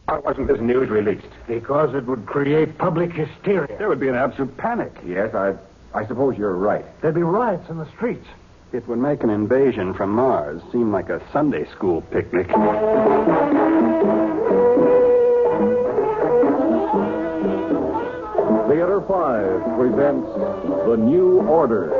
Why wasn't this news released? Because it would create public hysteria. There would be an absolute panic. Yes, I suppose you're right. There'd be riots in the streets. It would make an invasion from Mars seem like a Sunday school picnic. Theater 5 presents The New Order.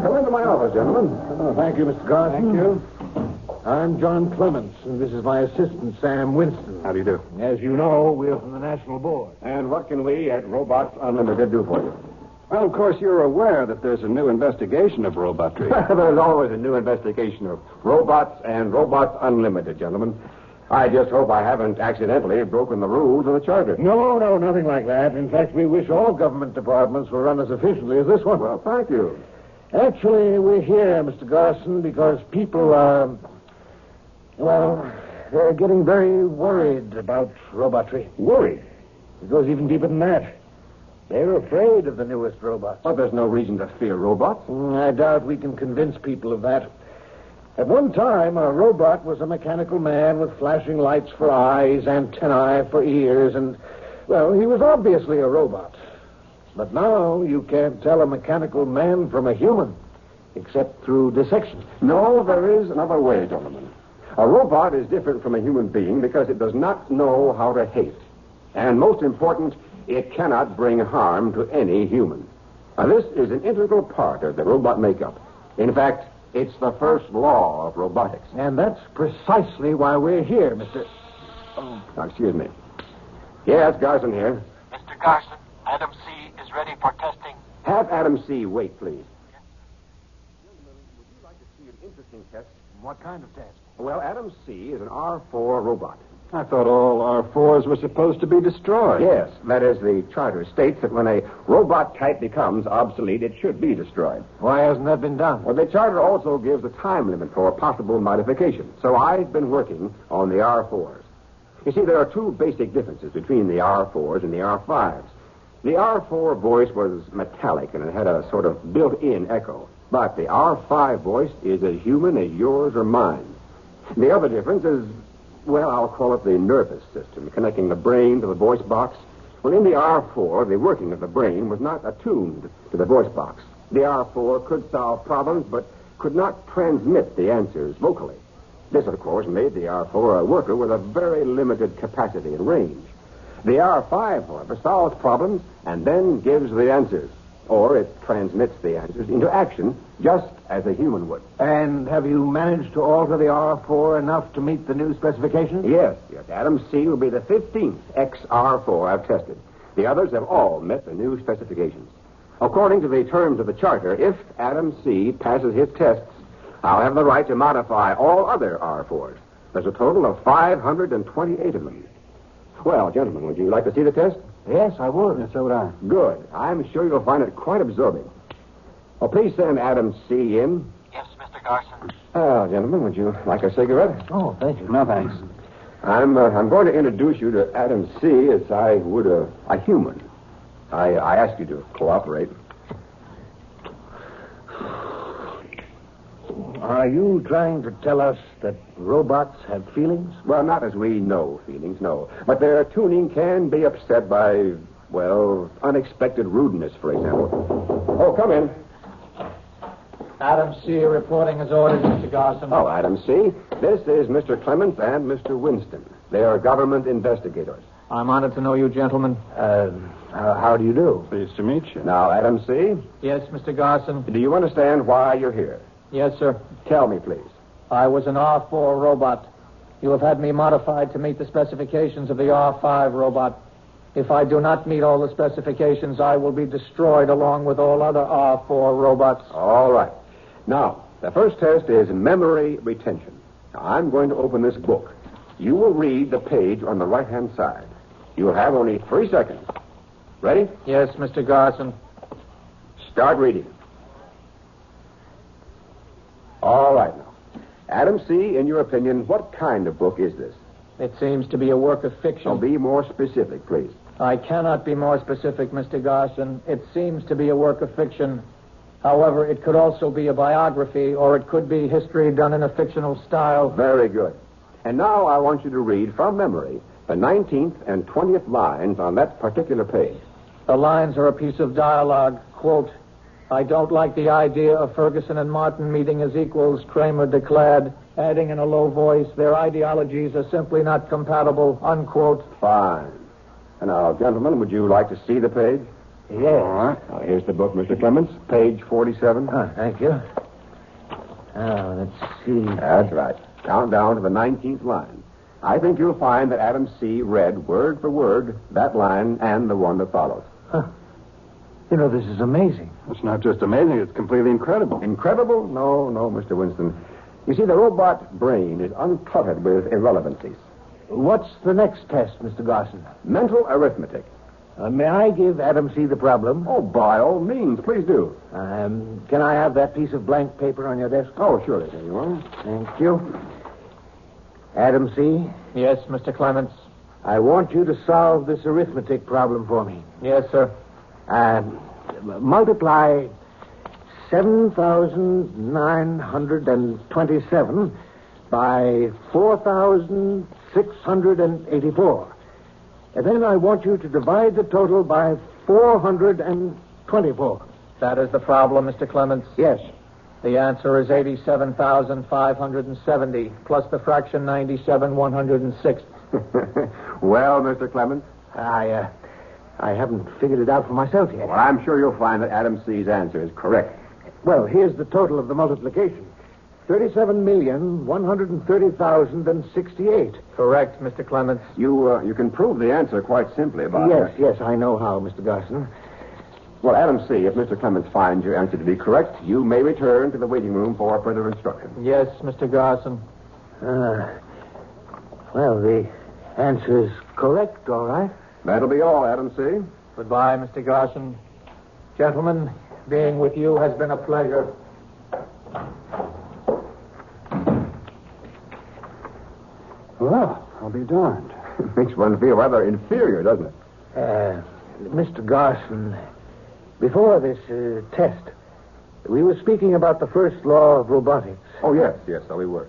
Come into my office, gentlemen. Oh, thank you, Mr. Garson. Thank you. I'm John Clements, and this is my assistant, Sam Winston. How do you do? As you know, we're from the National Board. And what can we at Robots Unlimited do for you? Well, of course, you're aware that there's a new investigation of robotry. There's always a new investigation of robots and Robots Unlimited, gentlemen. I just hope I haven't accidentally broken the rules of the charter. No, nothing like that. In fact, we wish all government departments were run as efficiently as this one. Well, thank you. Actually, we're here, Mr. Garson, because people are... Well, they're getting very worried about robotry. Worried? It goes even deeper than that. They're afraid of the newest robots. Well, there's no reason to fear robots. I doubt we can convince people of that. At one time, a robot was a mechanical man with flashing lights for eyes, antennae for ears, and, well, he was obviously a robot. But now you can't tell a mechanical man from a human, except through dissection. No, there is another way, gentlemen. A robot is different from a human being because it does not know how to hate. And most important, it cannot bring harm to any human. Now, this is an integral part of the robot makeup. In fact, it's the first law of robotics. And that's precisely why we're here, Mr. Now, excuse me. Yes, Garson here. Mr. Garson, Adam C. is ready for testing. Have Adam C. wait, please. Gentlemen, would you like to see an interesting test? What kind of test? Well, Adam C. is an R4 robot. I thought all R4s were supposed to be destroyed. Yes, that is, the charter states that when a robot type becomes obsolete, it should be destroyed. Why hasn't that been done? Well, the charter also gives a time limit for possible modification. So I've been working on the R4s. You see, there are two basic differences between the R4s and the R5s. The R4 voice was metallic, and it had a sort of built-in echo. But the R5 voice is as human as yours or mine. The other difference is, well, I'll call it the nervous system, connecting the brain to the voice box. Well, in the R4, the working of the brain was not attuned to the voice box. The R4 could solve problems, but could not transmit the answers vocally. This, of course, made the R4 a worker with a very limited capacity and range. The R5, however, solves problems and then gives the answers. Or it transmits the answers into action just as a human would. And have you managed to alter the R4 enough to meet the new specifications? Yes. Adam C. will be the 15th XR4 I've tested. The others have all met the new specifications. According to the terms of the charter, if Adam C. passes his tests, I'll have the right to modify all other R4s. There's a total of 528 of them. Well, gentlemen, would you like to see the test? Yes, I would. Yes, so would I. Good. I'm sure you'll find it quite absorbing. Well, please send Adam C. in. Yes, Mr. Garson. Gentlemen, would you like a cigarette? Oh, thank you. No, thanks. I'm going to introduce you to Adam C. as I would a human. I ask you to cooperate. Are you trying to tell us that robots have feelings? Well, not as we know feelings, no. But their tuning can be upset by, well, unexpected rudeness, for example. Oh, come in. Adam C. reporting as ordered, Mr. Garson. Oh, Adam C. This is Mr. Clements and Mr. Winston. They are government investigators. I'm honored to know you, gentlemen. How do you do? Pleased to meet you. Now, Adam C., Yes, Mr. Garson. do you understand why you're here? Yes, sir. Tell me, please. I was an R4 robot. You have had me modified to meet the specifications of the R5 robot. If I do not meet all the specifications, I will be destroyed along with all other R4 robots. All right. Now, the first test is memory retention. Now, I'm going to open this book. You will read the page on the right-hand side. You'll have only 3 seconds. Ready? Yes, Mr. Garson. Start reading. All right, now. Adam C., in your opinion, what kind of book is this? It seems to be a work of fiction. Now, be more specific, please. I cannot be more specific, Mr. Garson. It seems to be a work of fiction. However, it could also be a biography, or it could be history done in a fictional style. Very good. And now I want you to read from memory the 19th and 20th lines on that particular page. The lines are a piece of dialogue. Quote, I don't like the idea of Ferguson and Martin meeting as equals, Kramer declared, adding in a low voice, their ideologies are simply not compatible, unquote. Fine. And now, gentlemen, would you like to see the page? Yes. All right. Now, here's the book, Mr. Clements, page 47. Thank you. Let's see. That's right. Count down to the 19th line. I think you'll find that Adam C. read word for word that line and the one that follows. Huh. You know, this is amazing. It's not just amazing, it's completely incredible. Incredible? No, Mr. Winston. You see, the robot brain is uncluttered with irrelevancies. What's the next test, Mr. Garson? Mental arithmetic. May I give Adam C. the problem? Oh, by all means, please do. Can I have that piece of blank paper on your desk? Oh, surely. There you are. Thank you. Adam C., Yes, Mr. Clements. I want you to solve this arithmetic problem for me. Yes, sir. Multiply 7,927 by 4,684. And then I want you to divide the total by 424. That is the problem, Mr. Clements. Yes. The answer is 87,570, plus the fraction 97/106. Well, Mr. Clements? I haven't figured it out for myself yet. Well, I'm sure you'll find that Adam C.'s answer is correct. Well, here's the total of the multiplication. 37,130,068. Correct, Mr. Clements. You can prove the answer quite simply by... Yes, I know how, Mr. Garson. Well, Adam C., if Mr. Clements finds your answer to be correct, you may return to the waiting room for further instruction. Yes, Mr. Garson. Well, the answer is correct, all right. That'll be all, Adam C. Goodbye, Mr. Garson. Gentlemen, being with you has been a pleasure. Well, I'll be darned. It makes one feel rather inferior, doesn't it? Mr. Garson, before this test, we were speaking about the first law of robotics. Oh, yes, so we were.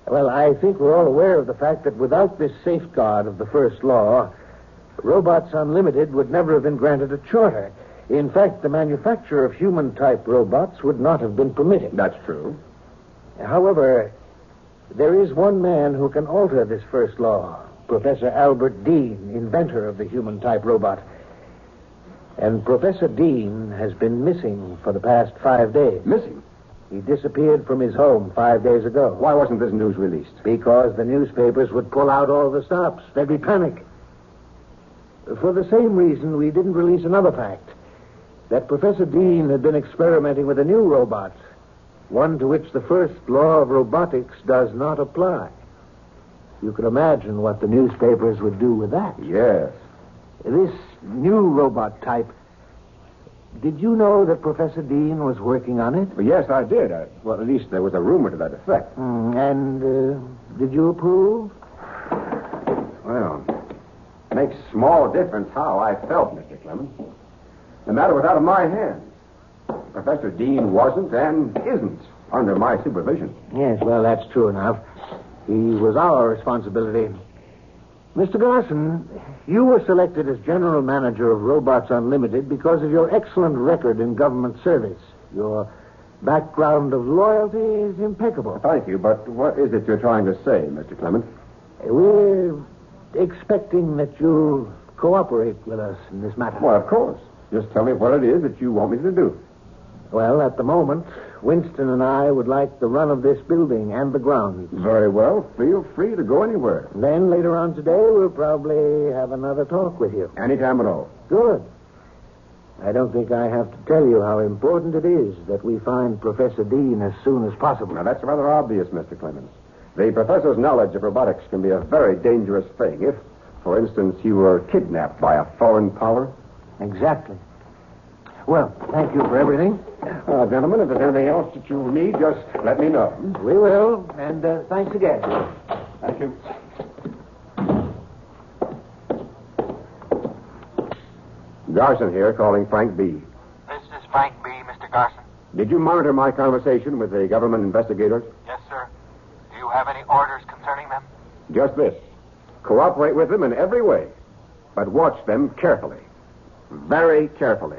Well, I think we're all aware of the fact that without this safeguard of the first law, Robots Unlimited would never have been granted a charter. In fact, the manufacture of human-type robots would not have been permitted. That's true. However, there is one man who can alter this first law, Professor Albert Dean, inventor of the human-type robot. And Professor Dean has been missing for the past 5 days. Missing? He disappeared from his home 5 days ago. Why wasn't this news released? Because the newspapers would pull out all the stops. There'd be panic. For the same reason, we didn't release another fact. That Professor Dean had been experimenting with a new robot. One to which the first law of robotics does not apply. You can imagine what the newspapers would do with that. Yes. This new robot type, did you know that Professor Dean was working on it? Well, yes, I did. Well, at least there was a rumor to that effect. Did you approve? Well, it makes small difference how I felt, Mr. Clemens. The matter was out of my hands. Professor Dean wasn't and isn't under my supervision. Yes, well, that's true enough. He was our responsibility. Mr. Garson, you were selected as general manager of Robots Unlimited because of your excellent record in government service. Your background of loyalty is impeccable. Thank you, but what is it you're trying to say, Mr. Clemens? We're expecting that you'll cooperate with us in this matter. Well, of course. Just tell me what it is that you want me to do. Well, at the moment, Winston and I would like the run of this building and the grounds. Very well. Feel free to go anywhere. Then later on today, we'll probably have another talk with you. Anytime at all. Good. I don't think I have to tell you how important it is that we find Professor Dean as soon as possible. Now, that's rather obvious, Mr. Clemens. The professor's knowledge of robotics can be a very dangerous thing if, for instance, he were kidnapped by a foreign power. Exactly. Well, thank you for everything. Gentlemen, if there's anything else that you need, just let me know. We will, and thanks again. Thank you. Garson here, calling Frank B. This is Frank B., Mr. Garson. Did you monitor my conversation with the government investigators? Yes, sir. Do you have any orders concerning them? Just this. Cooperate with them in every way, but watch them carefully. Very carefully.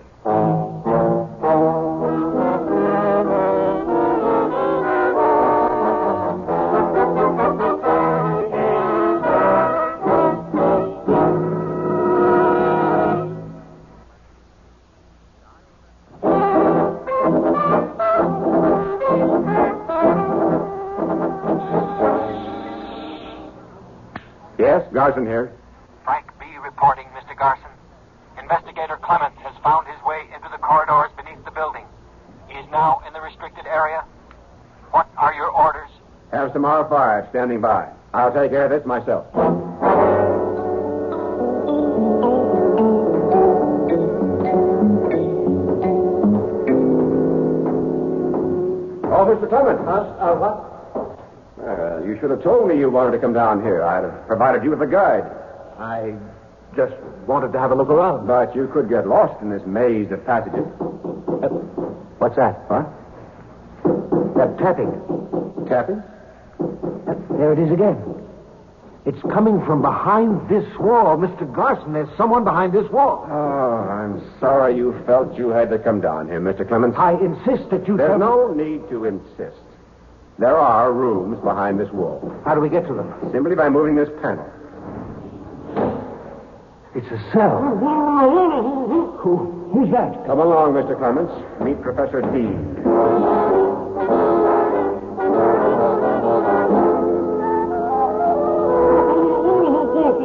Yes, Garson here. Frank B. reporting, Mr. Garson. Investigator Clements has found his way into the corridors beneath the building. He is now in the restricted area. What are your orders? Have some R5 standing by. I'll take care of this myself. Oh, Mr. Clements. What? You should have told me you wanted to come down here. I'd have provided you with a guide. I just wanted to have a look around. But you could get lost in this maze of passages. What's that? What? That tapping. Tapping? There it is again. It's coming from behind this wall. Mr. Garson, there's someone behind this wall. Oh, I'm sorry you felt you had to come down here, Mr. Clements. I insist that you There's tell me... no need to insist. There are rooms behind this wall. How do we get to them? Simply by moving this panel. It's a cell. Who's that? Come along, Mr. Clements. Meet Professor Dean.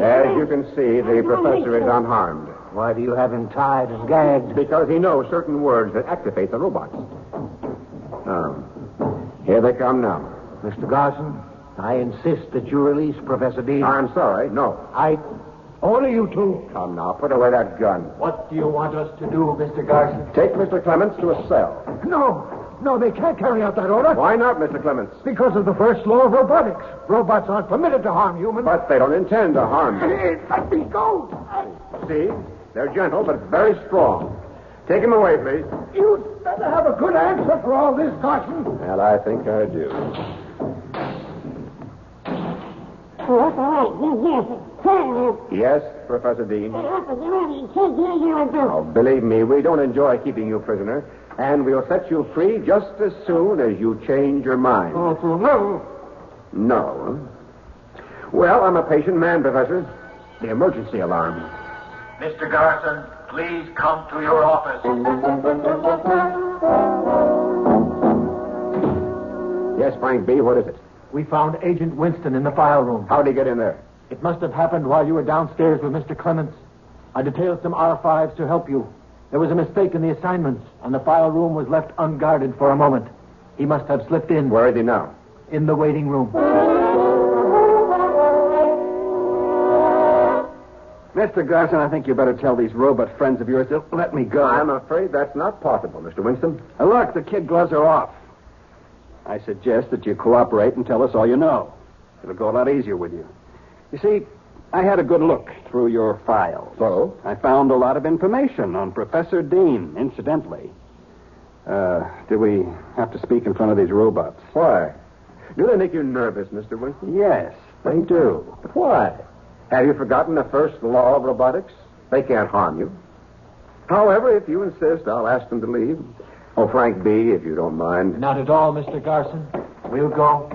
As you can see, the professor is unharmed. Why do you have him tied and gagged? Because he knows certain words that activate the robots. Here they come now. Mr. Garson, I insist that you release Professor Dean. I'm sorry, no. Only you two. Come now, put away that gun. What do you want us to do, Mr. Garson? Take Mr. Clements to a cell. No, they can't carry out that order. Why not, Mr. Clements? Because of the first law of robotics. Robots aren't permitted to harm humans. But they don't intend to harm you. Let me go. See? They're gentle, but very strong. Take him away, please. You'd better have a good answer for all this, Garson. Well, I think I do. Yes, Professor Dean. Oh, believe me, we don't enjoy keeping you prisoner, and we'll set you free just as soon as you change your mind. No. Well, I'm a patient man, Professor. The emergency alarm. Mr. Garson, please come to your office. Yes, Frank B., what is it? We found Agent Winston in the file room. How'd he get in there? It must have happened while you were downstairs with Mr. Clements. I detailed some R5s to help you. There was a mistake in the assignments, and the file room was left unguarded for a moment. He must have slipped in. Where is he now? In the waiting room. Mr. Garson, I think you better tell these robot friends of yours to let me go. I'm afraid that's not possible, Mr. Winston. Look, the kid gloves are off. I suggest that you cooperate and tell us all you know. It'll go a lot easier with you. You see, I had a good look through your files. So? I found a lot of information on Professor Dean, incidentally. Do we have to speak in front of these robots? Why? Do they make you nervous, Mr. Winston? Yes, they do. But why? Have you forgotten the first law of robotics? They can't harm you. However, if you insist, I'll ask them to leave. Oh, Frank B., if you don't mind. Not at all, Mr. Garson. We'll go.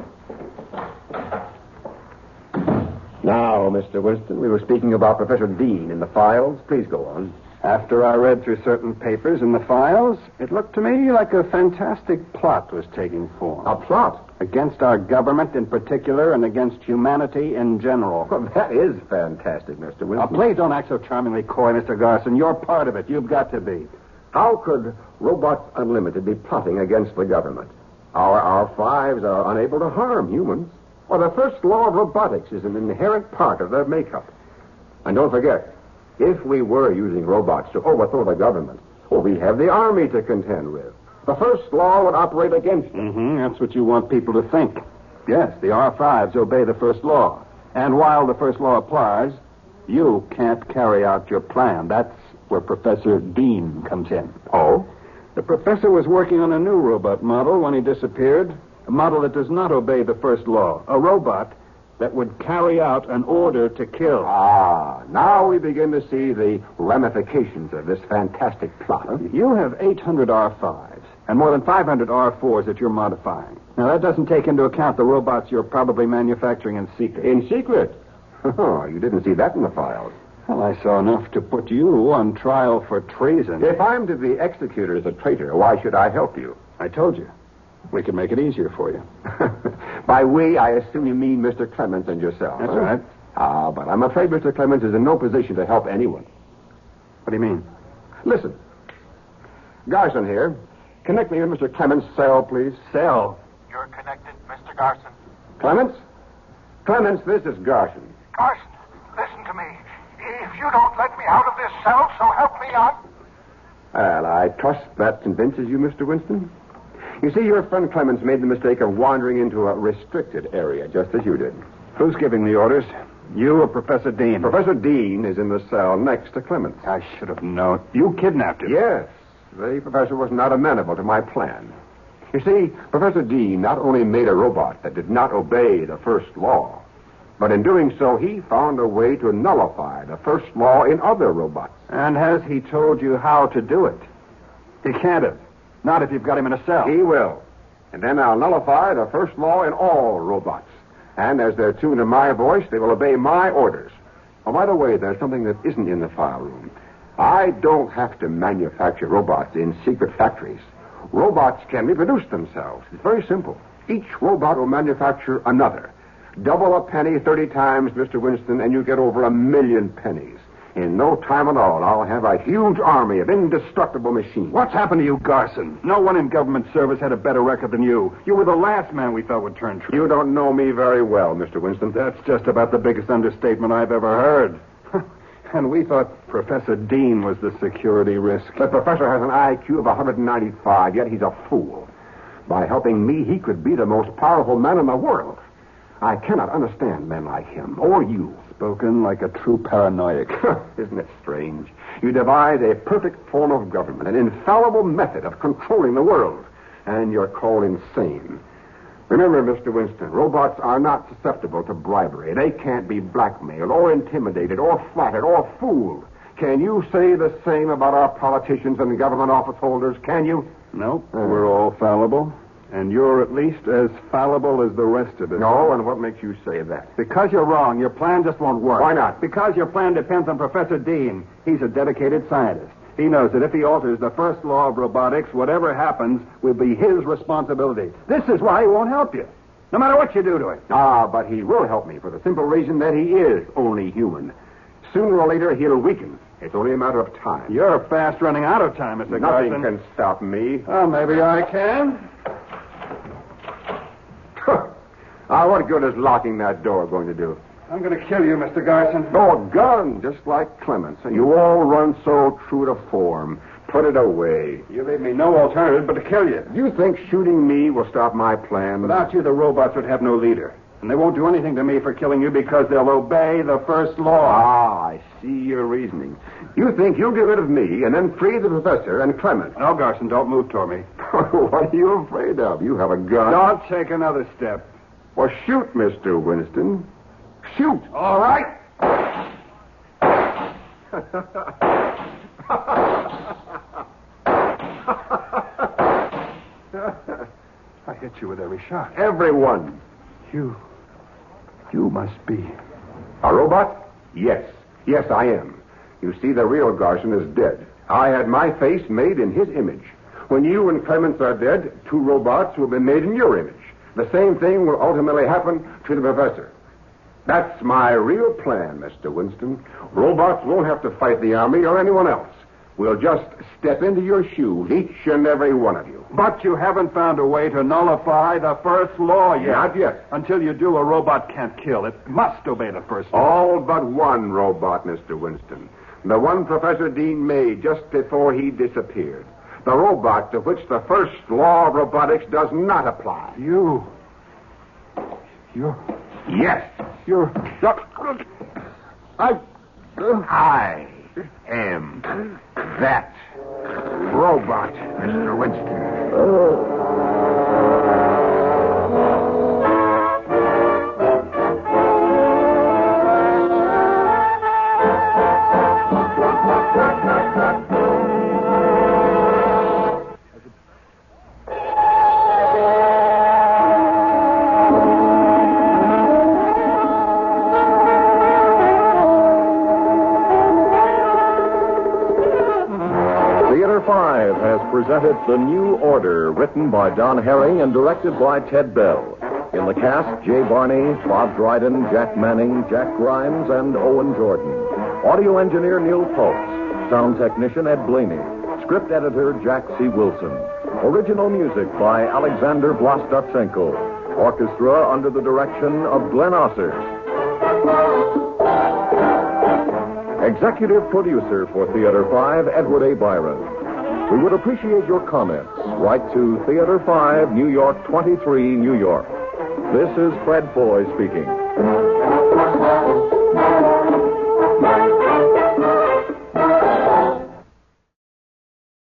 Now, Mr. Winston, we were speaking about Professor Dean in the files. Please go on. After I read through certain papers in the files, it looked to me like a fantastic plot was taking form. A plot? Against our government in particular and against humanity in general. Well, that is fantastic, Mr. Winston. Please don't act so charmingly coy, Mr. Garson. You're part of it. You've got to be. How could Robots Unlimited be plotting against the government? Our R5s are unable to harm humans. Well, the first law of robotics is an inherent part of their makeup. And don't forget, if we were using robots to overthrow the government, Well, we have the Army to contend with. The first law would operate against them. Mm-hmm. That's what you want people to think. Yes, the R5s obey the first law. And while the first law applies, you can't carry out your plan. That's where Professor Dean comes in. Oh? The professor was working on a new robot model when he disappeared. A model that does not obey the first law. A robot that would carry out an order to kill. Ah, now we begin to see the ramifications of this fantastic plot. Huh? You have 800 R5s and more than 500 R4s that you're modifying. Now, that doesn't take into account the robots you're probably manufacturing in secret. In secret? Oh, you didn't see that in the files. Well, I saw enough to put you on trial for treason. If I'm to be executed as a traitor, why should I help you? I told you. We can make it easier for you. By we, I assume you mean Mr. Clemens and yourself. That's huh? right. Ah, but I'm afraid Mr. Clemens is in no position to help anyone. What do you mean? Listen. Garson here. Connect me with Mr. Clemens' cell, please. Cell? You're connected, Mr. Garson. Clemens? Clemens, this is Garson. Garson, listen to me. If you don't let me out of this cell, so help me God. Well, I trust that convinces you, Mr. Winston. You see, your friend Clemens made the mistake of wandering into a restricted area, just as you did. Who's giving the orders? You or Professor Dean? Professor Dean is in the cell next to Clemens. I should have known. You kidnapped him. Yes. The professor was not amenable to my plan. You see, Professor Dean not only made a robot that did not obey the first law, but in doing so, he found a way to nullify the first law in other robots. And has he told you how to do it? He can't have. Not if you've got him in a cell. He will. And then I'll nullify the first law in all robots. And as they're tuned to my voice, they will obey my orders. Oh, by the way, there's something that isn't in the file room. I don't have to manufacture robots in secret factories. Robots can reproduce themselves. It's very simple. Each robot will manufacture another. Double a penny 30 times, Mr. Winston, and you get over 1,000,000 pennies. In no time at all, I'll have a huge army of indestructible machines. What's happened to you, Garson? No one in government service had a better record than you. You were the last man we thought would turn true. You don't know me very well, Mr. Winston. That's just about the biggest understatement I've ever heard. And we thought Professor Dean was the security risk. The professor has an IQ of 195, yet he's a fool. By helping me, he could be the most powerful man in the world. I cannot understand men like him, or you. Spoken like a true paranoiac. Isn't it strange? You devise a perfect form of government, an infallible method of controlling the world, and you're called insane. Remember, Mr. Winston, robots are not susceptible to bribery. They can't be blackmailed or intimidated or flattered or fooled. Can you say the same about our politicians and government office holders? Can you? No, we're all fallible. And you're at least as fallible as the rest of us. No, and what makes you say that? Because you're wrong. Your plan just won't work. Why not? Because your plan depends on Professor Dean. He's a dedicated scientist. He knows that if he alters the first law of robotics, whatever happens will be his responsibility. This is why he won't help you, no matter what you do to him. Ah, but he will help me for the simple reason that he is only human. Sooner or later, he'll weaken. It's only a matter of time. You're fast running out of time, Mr. Nothing Garson. can stop me. Well, maybe I can. What good is locking that door going to do? I'm going to kill you, Mr. Garson. Oh, a gun, just like Clemens. You all run so true to form. Put it away. You leave me no alternative but to kill you. You think shooting me will stop my plan? Without you, the robots would have no leader. And they won't do anything to me for killing you because they'll obey the first law. Ah, I see your reasoning. You think you'll get rid of me and then free the professor and Clemens. No, Garson, don't move toward me. What are you afraid of? You have a gun. Don't take another step. Well, shoot, Mr. Winston. Shoot. All right. I hit you with every shot. Everyone. You must be... A robot? Yes. Yes, I am. You see, the real Garson is dead. I had my face made in his image. When you and Clemens are dead, 2 robots will be made in your image. The same thing will ultimately happen to the professor. That's my real plan, Mr. Winston. Robots won't have to fight the Army or anyone else. We'll just step into your shoes, each and every one of you. But you haven't found a way to nullify the first law yet. Not yet. Until you do, a robot can't kill. It must obey the first law. All but one robot, Mr. Winston. The one Professor Dean made just before he disappeared. The robot to which the first law of robotics does not apply. You're... Yes. I am that robot, Mr. Winston. Theater 5 has presented The New Order, written by Don Herring and directed by Ted Bell. In the cast, Jay Barney, Bob Dryden, Jack Manning, Jack Grimes, and Owen Jordan. Audio engineer Neil Pulse. Sound technician Ed Blaney. Script editor Jack C. Wilson. Original music by Alexander Vlastotsenko. Orchestra under the direction of Glenn Osser. Executive producer for Theater 5, Edward A. Byron. We would appreciate your comments. Write to Theater 5, New York 23, New York. This is Fred Foy speaking.